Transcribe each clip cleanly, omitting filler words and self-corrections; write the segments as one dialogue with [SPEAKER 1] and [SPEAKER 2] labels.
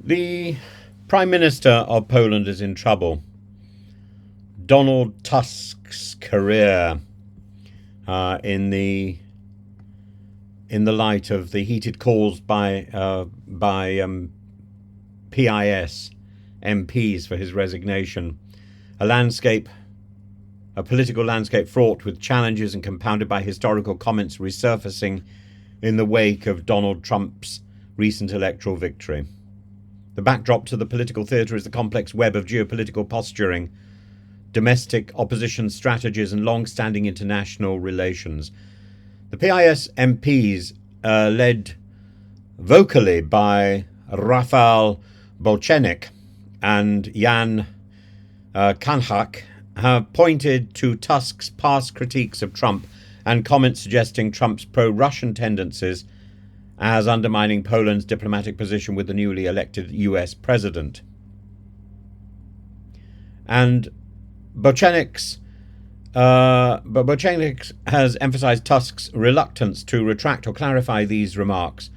[SPEAKER 1] The Prime Minister of Poland is in trouble. Donald Tusk's career, in the light of the heated calls by PIS MPs for his resignation, a political landscape fraught with challenges and compounded by historical comments resurfacing in the wake of Donald Trump's recent electoral victory. The backdrop to the political theatre is the complex web of geopolitical posturing, domestic opposition strategies, and long-standing international relations. The PIS MPs, led vocally by Rafał Bochenek and Jan Kanhak, have pointed to Tusk's past critiques of Trump and comments suggesting Trump's pro-Russian tendencies as undermining Poland's diplomatic position with the newly elected US president. And Bochenek has emphasized Tusk's reluctance to retract or clarify these remarks,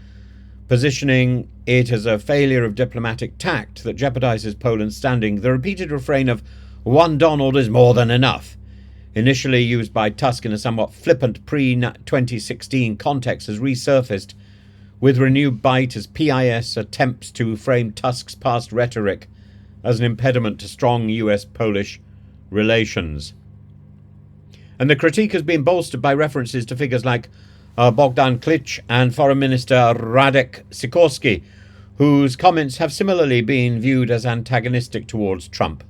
[SPEAKER 1] positioning it as a failure of diplomatic tact that jeopardizes Poland's standing. The repeated refrain of "one Donald is more than enough," initially used by Tusk in a somewhat flippant pre-2016 context, has resurfaced with renewed bite as PIS attempts to frame Tusk's past rhetoric as an impediment to strong US-Polish relations. And the critique has been bolstered by references to figures like Bogdan Klich and Foreign Minister Radek Sikorski, whose comments have similarly been viewed as antagonistic towards Trump.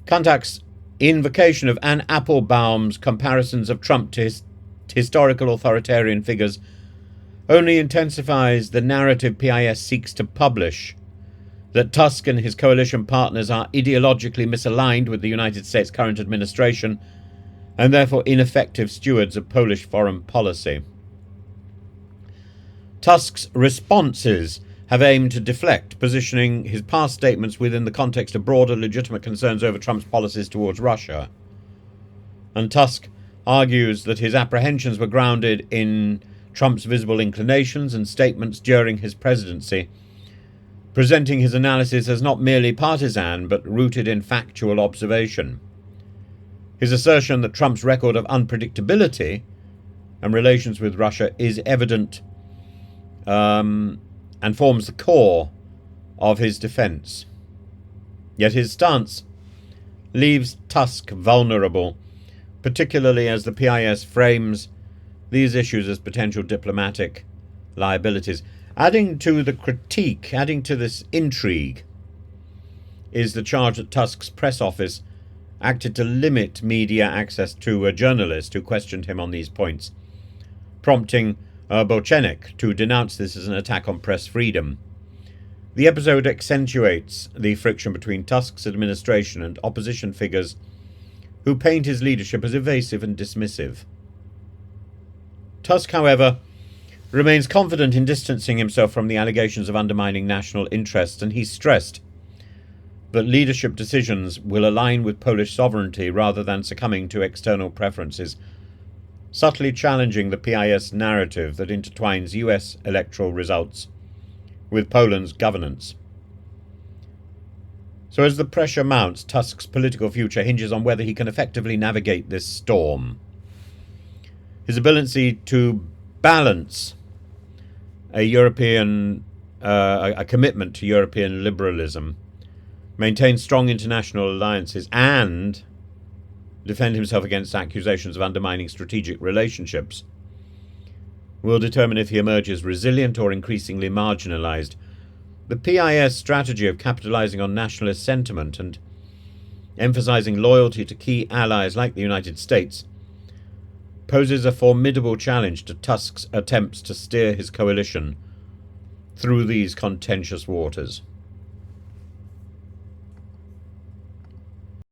[SPEAKER 1] Kantak's invocation of Anne Applebaum's comparisons of Trump to historical authoritarian figures only intensifies the narrative PIS seeks to publish, that Tusk and his coalition partners are ideologically misaligned with the United States' current administration and therefore ineffective stewards of Polish foreign policy. Tusk's responses have aimed to deflect, positioning his past statements within the context of broader legitimate concerns over Trump's policies towards Russia. And Tusk argues that his apprehensions were grounded in Trump's visible inclinations and statements during his presidency, presenting his analysis as not merely partisan but rooted in factual observation. His assertion that Trump's record of unpredictability and relations with Russia is evident and forms the core of his defense. Yet his stance leaves Tusk vulnerable, particularly as the PIS frames these issues as potential diplomatic liabilities. Adding to this intrigue, is the charge that Tusk's press office acted to limit media access to a journalist who questioned him on these points, prompting Bochenek to denounce this as an attack on press freedom. The episode accentuates the friction between Tusk's administration and opposition figures who paint his leadership as evasive and dismissive. Tusk, however, remains confident in distancing himself from the allegations of undermining national interests, and he stressed that leadership decisions will align with Polish sovereignty rather than succumbing to external preferences, subtly challenging the PIS narrative that intertwines US electoral results with Poland's governance. So as the pressure mounts, Tusk's political future hinges on whether he can effectively navigate this storm. His ability to balance a commitment to European liberalism, maintain strong international alliances, and defend himself against accusations of undermining strategic relationships will determine if he emerges resilient or increasingly marginalized. The PIS strategy of capitalizing on nationalist sentiment and emphasizing loyalty to key allies like the United States poses a formidable challenge to Tusk's attempts to steer his coalition through these contentious waters.